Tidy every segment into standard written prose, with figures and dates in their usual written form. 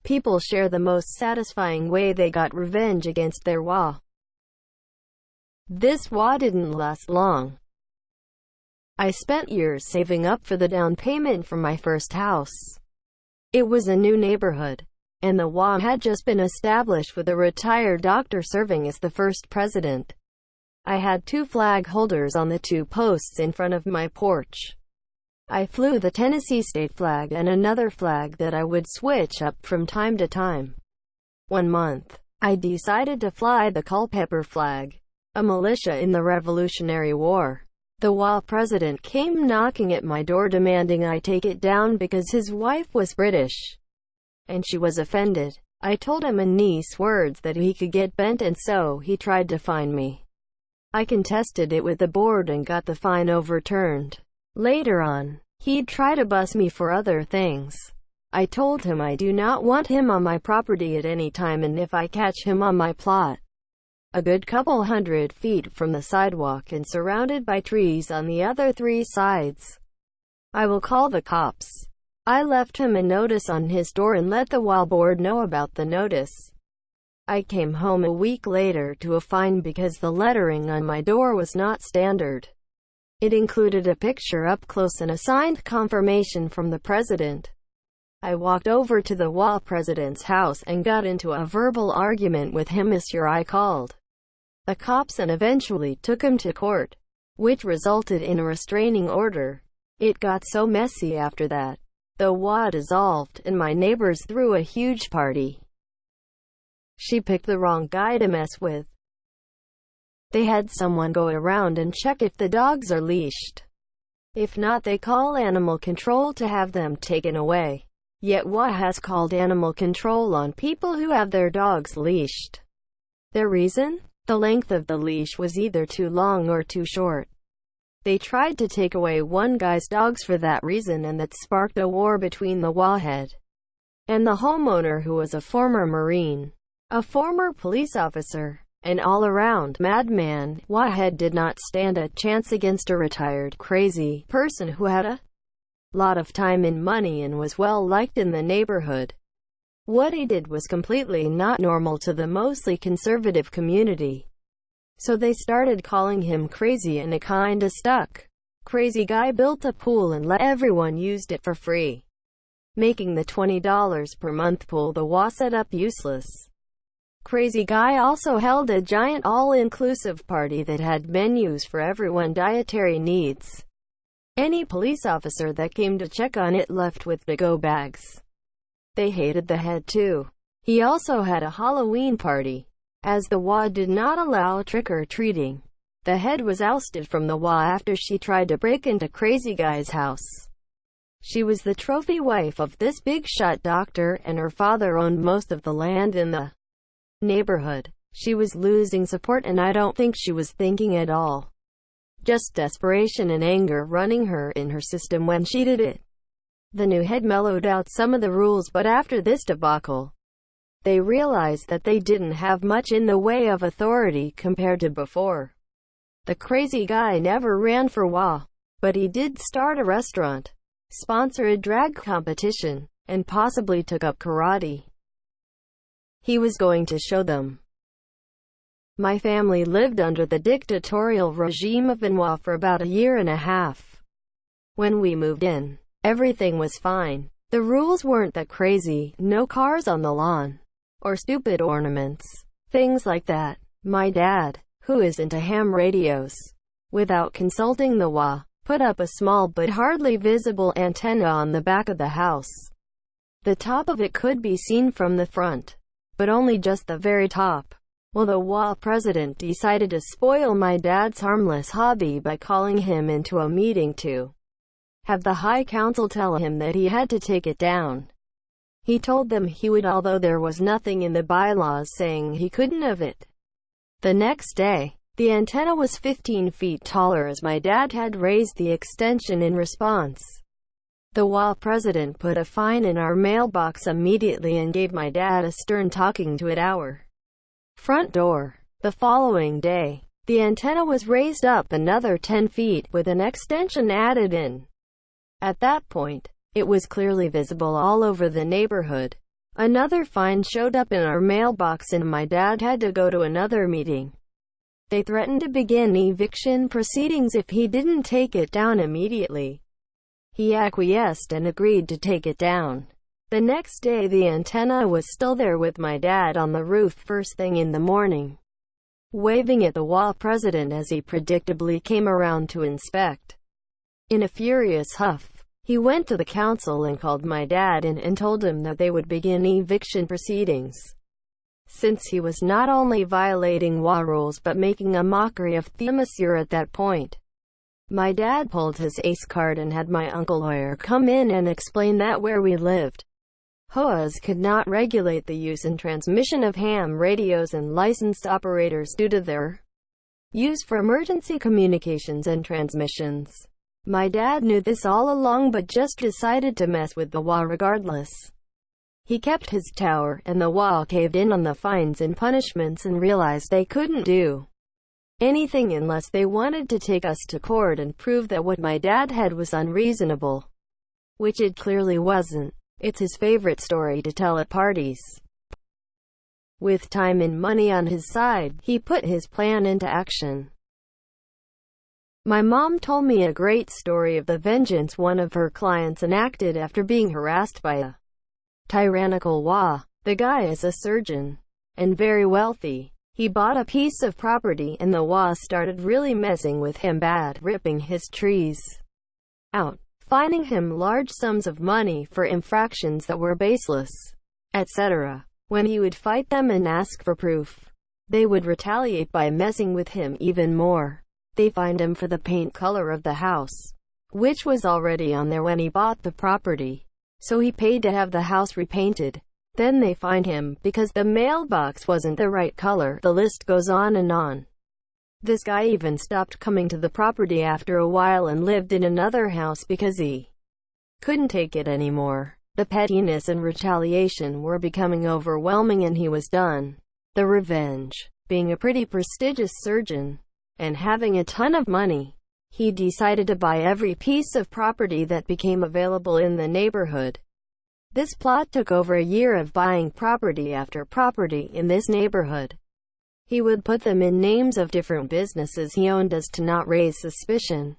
People share the most satisfying way they got revenge against their HOA. This HOA didn't last long. I spent years saving up for the down payment for my first house. It was a new neighborhood, and the HOA had just been established with a retired doctor serving as the first president. I had 2 flag holders on the 2 posts in front of my porch. I flew the Tennessee state flag and another flag that I would switch up from time to time. One month, I decided to fly the Culpeper flag, a militia in the Revolutionary War. The HOA president came knocking at my door demanding I take it down because his wife was British, and she was offended. I told him in nice words that he could get bent, and so he tried to fine me. I contested it with the board and got the fine overturned. Later on, he'd try to bust me for other things. I told him I do not want him on my property at any time, and if I catch him on my plot, a good couple 100 feet from the sidewalk and surrounded by trees on the other 3 sides, I will call the cops. I left him a notice on his door and let the HOA board know about the notice. I came home a week later to a fine because the lettering on my door was not standard. It included a picture up close and a signed confirmation from the president. I walked over to the HOA president's house and got into a verbal argument with him. I called the cops and eventually took him to court, which resulted in a restraining order. It got so messy after that, the HOA dissolved and my neighbors threw a huge party. She picked the wrong guy to mess with. They had someone go around and check if the dogs are leashed. If not, they call animal control to have them taken away. Yet HOA has called animal control on people who have their dogs leashed. Their reason? The length of the leash was either too long or too short. They tried to take away one guy's dogs for that reason, and that sparked a war between the HOA head and the homeowner, who was a former Marine, a former police officer, an all-around madman. HOA head did not stand a chance against a retired, crazy person who had a lot of time and money and was well liked in the neighborhood. What he did was completely not normal to the mostly conservative community. So they started calling him crazy, and it kinda stuck. Crazy guy built a pool and let everyone use it for free, making the $20 per month pool the HOA set up useless. Crazy guy also held a giant all-inclusive party that had menus for everyone's dietary needs. Any police officer that came to check on it left with to-go bags. They hated the head too. He also had a Halloween party. As the HOA did not allow trick-or-treating, the head was ousted from the HOA after she tried to break into Crazy Guy's house. She was the trophy wife of this big-shot doctor, and her father owned most of the land in the neighborhood. She was losing support, and I don't think she was thinking at all. Just desperation and anger running in her system when she did it. The new head mellowed out some of the rules, but after this debacle, they realized that they didn't have much in the way of authority compared to before. The crazy guy never ran for HOA, but he did start a restaurant, sponsor a drag competition, and possibly took up karate. He was going to show them. My family lived under the dictatorial regime of HOA for about 1.5 years. When we moved in, everything was fine. The rules weren't that crazy: no cars on the lawn, or stupid ornaments, things like that. My dad, who is into ham radios, without consulting the HOA, put up a small but hardly visible antenna on the back of the house. The top of it could be seen from the front, but only just the very top. Well, the HOA president decided to spoil my dad's harmless hobby by calling him into a meeting to have the High Council tell him that he had to take it down. He told them he would, although there was nothing in the bylaws saying he couldn't have it. The next day, the antenna was 15 feet taller, as my dad had raised the extension in response. The HOA president put a fine in our mailbox immediately and gave my dad a stern talking to at our front door. The following day, the antenna was raised up another 10 feet, with an extension added in. At that point, it was clearly visible all over the neighborhood. Another fine showed up in our mailbox and my dad had to go to another meeting. They threatened to begin eviction proceedings if he didn't take it down immediately. He acquiesced and agreed to take it down. The next day the antenna was still there with my dad on the roof first thing in the morning, waving at the HOA president as he predictably came around to inspect. In a furious huff, he went to the council and called my dad in and told him that they would begin eviction proceedings, since he was not only violating HOA rules but making a mockery of the monsieur at that point. My dad pulled his ace card and had my uncle lawyer come in and explain that where we lived, HOAs could not regulate the use and transmission of ham radios and licensed operators due to their use for emergency communications and transmissions. My dad knew this all along but just decided to mess with the HOA regardless. He kept his tower, and the HOA caved in on the fines and punishments and realized they couldn't do anything unless they wanted to take us to court and prove that what my dad had was unreasonable, which it clearly wasn't. It's his favorite story to tell at parties. With time and money on his side, he put his plan into action. My mom told me a great story of the vengeance one of her clients enacted after being harassed by a tyrannical HOA. The guy is a surgeon and very wealthy. He bought a piece of property and the HOA started really messing with him bad, ripping his trees out, fining him large sums of money for infractions that were baseless, etc. When he would fight them and ask for proof, they would retaliate by messing with him even more. They fined him for the paint color of the house, which was already on there when he bought the property, so he paid to have the house repainted. Then they fined him because the mailbox wasn't the right color. The list goes on and on. This guy even stopped coming to the property after a while and lived in another house because he couldn't take it anymore. The pettiness and retaliation were becoming overwhelming and he was done. The revenge. Being a pretty prestigious surgeon and having a ton of money, he decided to buy every piece of property that became available in the neighborhood. This plot took over a year of buying property after property in this neighborhood. He would put them in names of different businesses he owned as to not raise suspicion.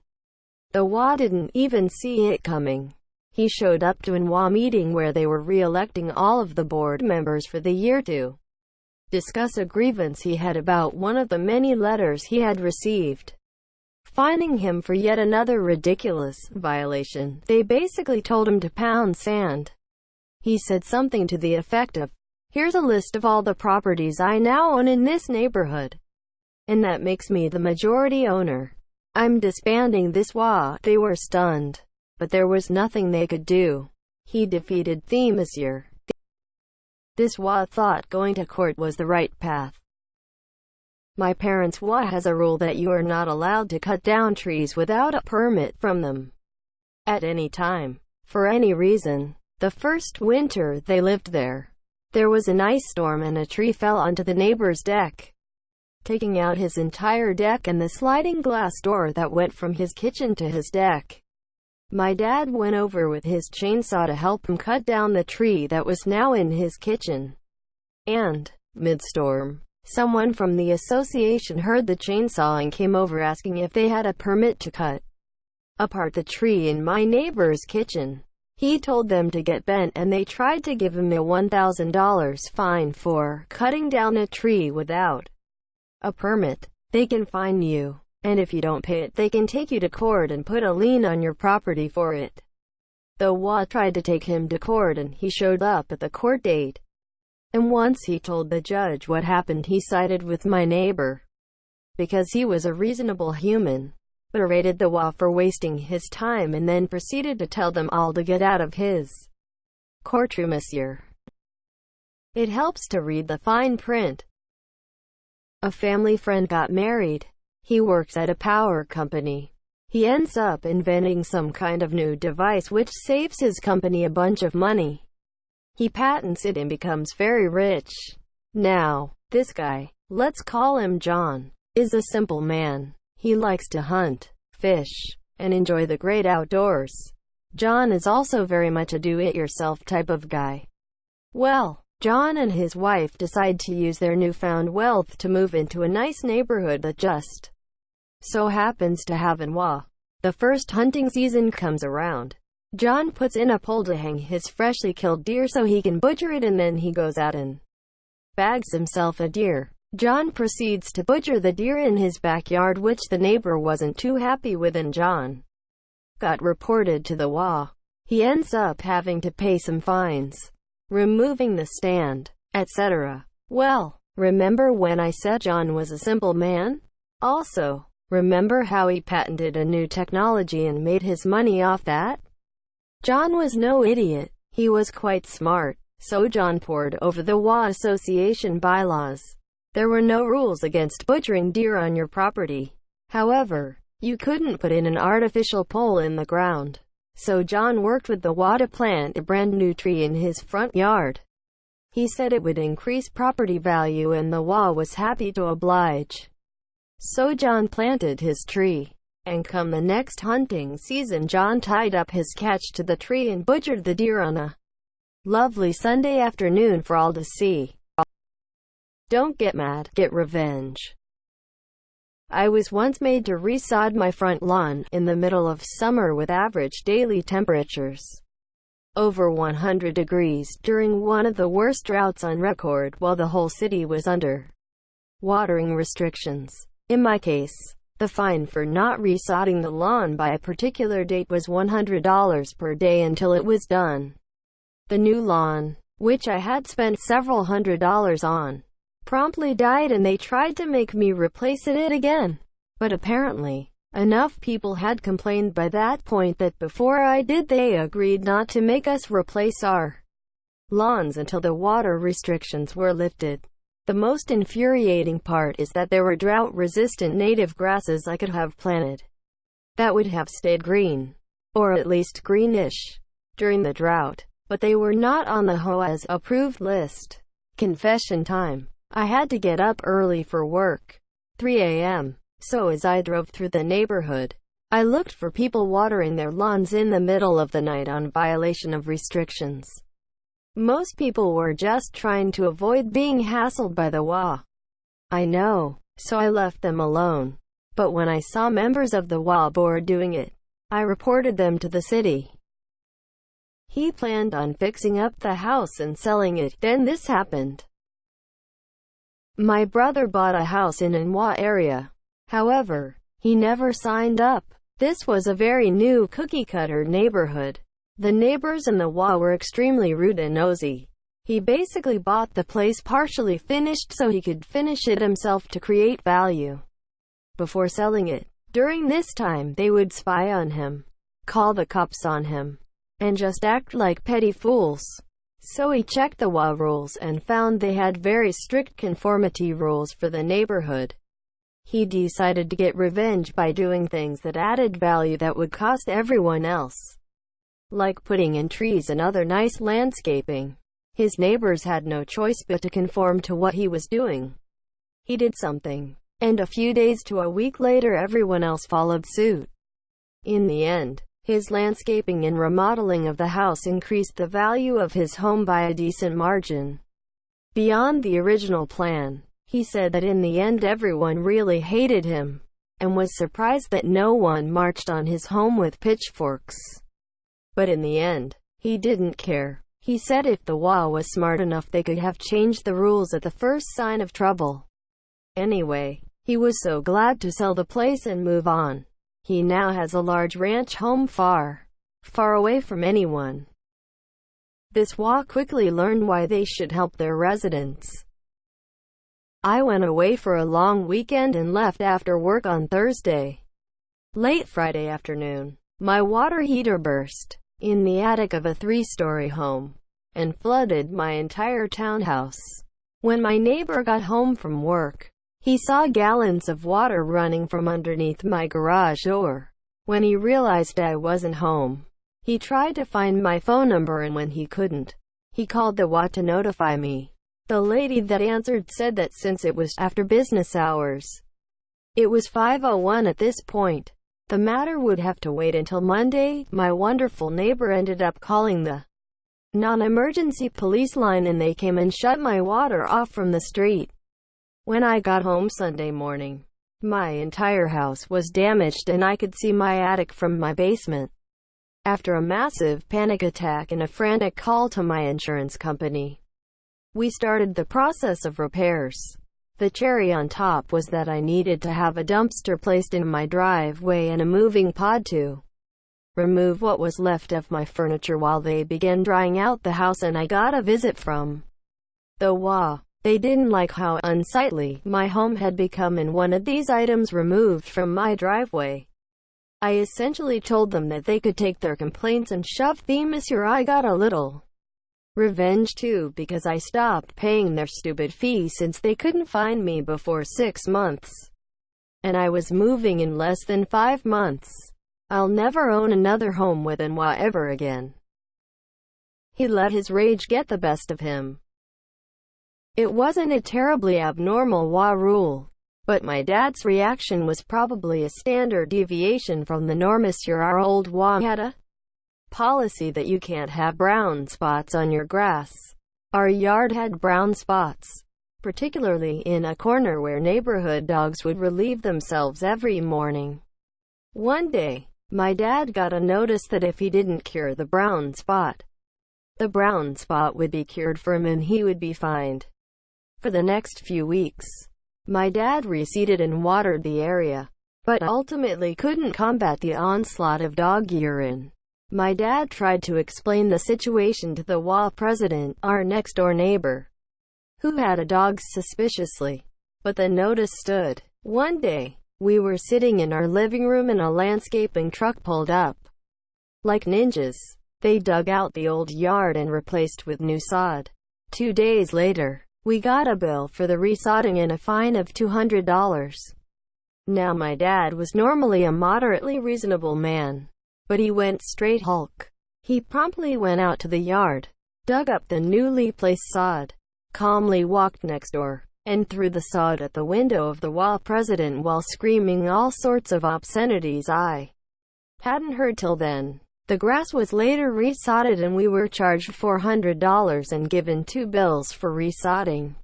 The HOA didn't even see it coming. He showed up to an HOA meeting where they were re-electing all of the board members for the year to discuss a grievance he had about one of the many letters he had received, fining him for yet another ridiculous violation. They basically told him to pound sand. He said something to the effect of, "Here's a list of all the properties I now own in this neighborhood, and that makes me the majority owner. I'm disbanding this HOA." They were stunned, but there was nothing they could do. He defeated the monsieur. This HOA thought going to court was the right path. My parents' HOA has a rule that you are not allowed to cut down trees without a permit from them at any time, for any reason. The first winter they lived there, there was an ice storm and a tree fell onto the neighbor's deck, taking out his entire deck and the sliding glass door that went from his kitchen to his deck. My dad went over with his chainsaw to help him cut down the tree that was now in his kitchen. And, mid-storm, someone from the association heard the chainsaw and came over asking if they had a permit to cut apart the tree in my neighbor's kitchen. He told them to get bent and they tried to give him a $1,000 fine for cutting down a tree without a permit. They can fine you, and if you don't pay it, they can take you to court and put a lien on your property for it. The HOA tried to take him to court and he showed up at the court date. And once he told the judge what happened, he sided with my neighbor because he was a reasonable human, berated the HOA for wasting his time and then proceeded to tell them all to get out of his courtroom, monsieur. It helps to read the fine print. A family friend got married. He works at a power company. He ends up inventing some kind of new device which saves his company a bunch of money. He patents it and becomes very rich. Now, this guy, let's call him John, is a simple man. He likes to hunt, fish, and enjoy the great outdoors. John is also very much a do-it-yourself type of guy. Well, John and his wife decide to use their newfound wealth to move into a nice neighborhood that just so happens to have an HOA. The first hunting season comes around. John puts in a pole to hang his freshly killed deer so he can butcher it, and then he goes out and bags himself a deer. John proceeds to butcher the deer in his backyard, which the neighbor wasn't too happy with, and John got reported to the HOA. He ends up having to pay some fines, removing the stand, etc. Well, remember when I said John was a simple man? Also, remember how he patented a new technology and made his money off that? John was no idiot. He was quite smart. So John pored over the HOA Association bylaws. There were no rules against butchering deer on your property. However, you couldn't put in an artificial pole in the ground. So John worked with the HOA to plant a brand new tree in his front yard. He said it would increase property value, and the HOA was happy to oblige. So John planted his tree. And come the next hunting season, John tied up his catch to the tree and butchered the deer on a lovely Sunday afternoon for all to see. Don't get mad, get revenge. I was once made to resod my front lawn in the middle of summer with average daily temperatures over 100 degrees during one of the worst droughts on record, while the whole city was under watering restrictions. In my case, the fine for not resodding the lawn by a particular date was $100 per day until it was done. The new lawn, which I had spent several $100s on, promptly died, and they tried to make me replace it again. But apparently, enough people had complained by that point that before I did, they agreed not to make us replace our lawns until the water restrictions were lifted. The most infuriating part is that there were drought-resistant native grasses I could have planted that would have stayed green, or at least greenish, during the drought, but they were not on the HOA's approved list. Confession time. I had to get up early for work, 3 a.m., so as I drove through the neighborhood, I looked for people watering their lawns in the middle of the night on violation of restrictions. Most people were just trying to avoid being hassled by the HOA. I know, so I left them alone. But when I saw members of the HOA board doing it, I reported them to the city. He planned on fixing up the house and selling it. Then this happened. My brother bought a house in an HOA area. However, he never signed up. This was a very new cookie-cutter neighborhood. The neighbors and the HOA were extremely rude and nosy. He basically bought the place partially finished so he could finish it himself to create value before selling it. During this time, they would spy on him, call the cops on him, and just act like petty fools. So he checked the HOA rules and found they had very strict conformity rules for the neighborhood. He decided to get revenge by doing things that added value that would cost everyone else, like putting in trees and other nice landscaping. His neighbors had no choice but to conform to what he was doing. He did something, and a few days to a week later everyone else followed suit. In the end, his landscaping and remodeling of the house increased the value of his home by a decent margin beyond the original plan. He said that in the end everyone really hated him, and was surprised that no one marched on his home with pitchforks. But in the end, he didn't care. He said if the HOA was smart enough they could have changed the rules at the first sign of trouble. Anyway, he was so glad to sell the place and move on. He now has a large ranch home far away from anyone. This HOA quickly learned why they should help their residents. I went away for a long weekend and left after work on Thursday. Late Friday afternoon, my water heater burst in the attic of a 3-story home and flooded my entire townhouse. When my neighbor got home from work, he saw gallons of water running from underneath my garage door. When he realized I wasn't home, he tried to find my phone number, and when he couldn't, he called the HOA to notify me. The lady that answered said that since it was after business hours, it was 5:01 at this point, the matter would have to wait until Monday. My wonderful neighbor ended up calling the non-emergency police line, and they came and shut my water off from the street. When I got home Sunday morning, my entire house was damaged and I could see my attic from my basement. After a massive panic attack and a frantic call to my insurance company, we started the process of repairs. The cherry on top was that I needed to have a dumpster placed in my driveway and a moving pod to remove what was left of my furniture while they began drying out the house, and I got a visit from the HOA. They didn't like how unsightly my home had become and wanted these items removed from my driveway. I essentially told them that they could take their complaints and shove them. Monsieur, I got a little revenge too, because I stopped paying their stupid fee since they couldn't find me before 6 months. And I was moving in less than 5 months. I'll never own another home with an HOA ever again. He let his rage get the best of him. It wasn't a terribly abnormal HOA rule, but my dad's reaction was probably a standard deviation from the norm. Monsieur, our old HOA had a policy that you can't have brown spots on your grass. Our yard had brown spots, particularly in a corner where neighborhood dogs would relieve themselves every morning. One day, my dad got a notice that if he didn't cure the brown spot would be cured for him and he would be fined. For the next few weeks, my dad reseeded and watered the area, but ultimately couldn't combat the onslaught of dog urine. My dad tried to explain the situation to the HOA president, our next-door neighbor, who had a dog suspiciously, but the notice stood. One day, we were sitting in our living room and a landscaping truck pulled up. Like ninjas, they dug out the old yard and replaced with new sod. 2 days later, we got a bill for the resodding and a fine of $200. Now my dad was normally a moderately reasonable man, but he went straight Hulk. He promptly went out to the yard, dug up the newly placed sod, calmly walked next door, and threw the sod at the window of the HOA president while screaming all sorts of obscenities I hadn't heard till then. The grass was later resodded and we were charged $400 and given 2 bills for resodding.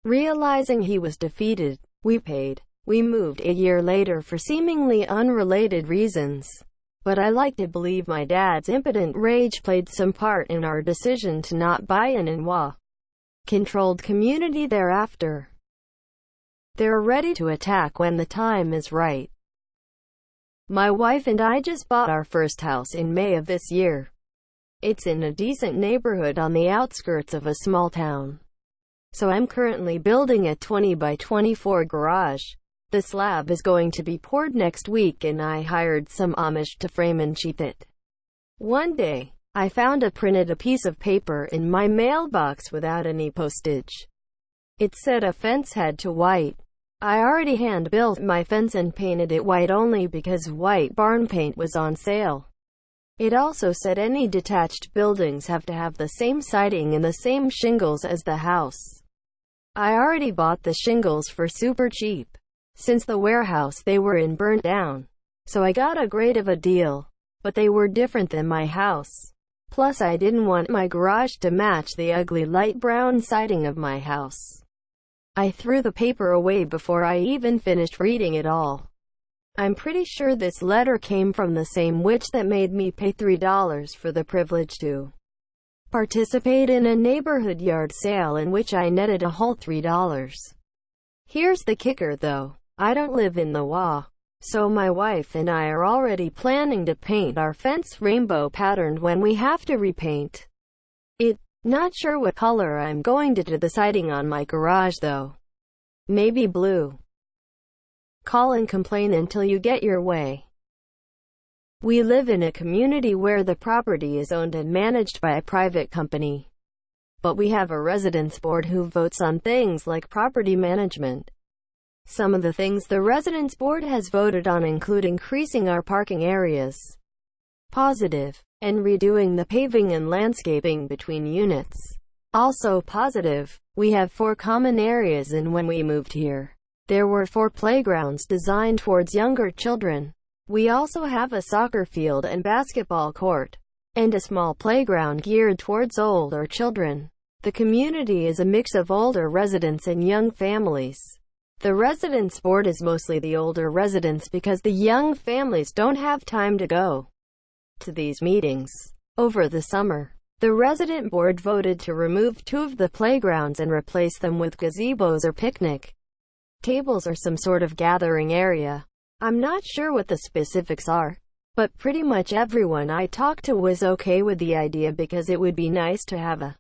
Realizing he was defeated, we paid. We moved a year later for seemingly unrelated reasons. But I like to believe my dad's impotent rage played some part in our decision to not buy an HOA-controlled community thereafter. They're ready to attack when the time is right. My wife and I just bought our first house in May of this year. It's in a decent neighborhood on the outskirts of a small town. So I'm currently building a 20 by 24 garage. The slab is going to be poured next week and I hired some Amish to frame and sheath it. One day, I found a piece of paper in my mailbox without any postage. It said a fence head to white. I already hand-built my fence and painted it white only because white barn paint was on sale. It also said any detached buildings have to have the same siding and the same shingles as the house. I already bought the shingles for super cheap, since the warehouse they were in burned down. So I got a great of a deal, but they were different than my house. Plus I didn't want my garage to match the ugly light brown siding of my house. I threw the paper away before I even finished reading it all. I'm pretty sure this letter came from the same witch that made me pay $3 for the privilege to participate in a neighborhood yard sale in which I netted a whole $3. Here's the kicker though. I don't live in the HOA, so my wife and I are already planning to paint our fence rainbow patterned when we have to repaint it. Not sure what color I'm going to do the siding on my garage though. Maybe blue. Call and complain until you get your way. We live in a community where the property is owned and managed by a private company. But we have a residence board who votes on things like property management. Some of the things the residence board has voted on include increasing our parking areas, positive, and redoing the paving and landscaping between units. Also positive, we have 4 common areas, and when we moved here, there were 4 playgrounds designed towards younger children. We also have a soccer field and basketball court. and a small playground geared towards older children. The community is a mix of older residents and young families. The residents board is mostly the older residents because the young families don't have time to go to these meetings. Over the summer, the resident board voted to remove 2 of the playgrounds and replace them with gazebos or picnic tables or some sort of gathering area. I'm not sure what the specifics are, but pretty much everyone I talked to was okay with the idea because it would be nice to have a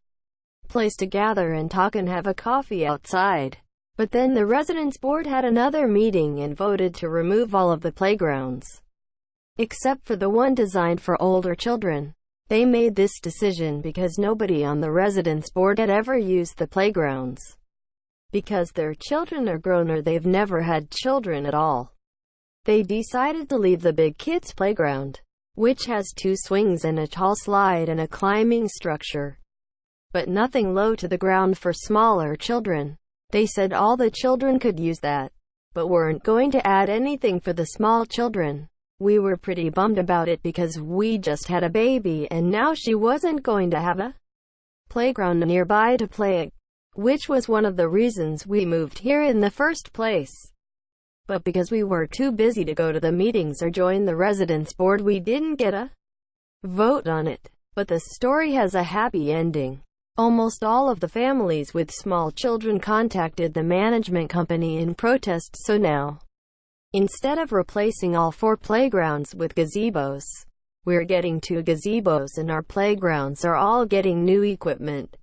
place to gather and talk and have a coffee outside. But then the residents board had another meeting and voted to remove all of the playgrounds, except for the one designed for older children. They made this decision because nobody on the residents board had ever used the playgrounds, because their children are grown or they've never had children at all. They decided to leave the big kids playground, which has 2 swings and a tall slide and a climbing structure, but nothing low to the ground for smaller children. They said all the children could use that, but weren't going to add anything for the small children. We were pretty bummed about it because we just had a baby and now she wasn't going to have a playground nearby to play at, which was one of the reasons we moved here in the first place. But because we were too busy to go to the meetings or join the residents board, we didn't get a vote on it. But the story has a happy ending. Almost all of the families with small children contacted the management company in protest, so now, instead of replacing all 4 playgrounds with gazebos, we're getting 2 gazebos and our playgrounds are all getting new equipment.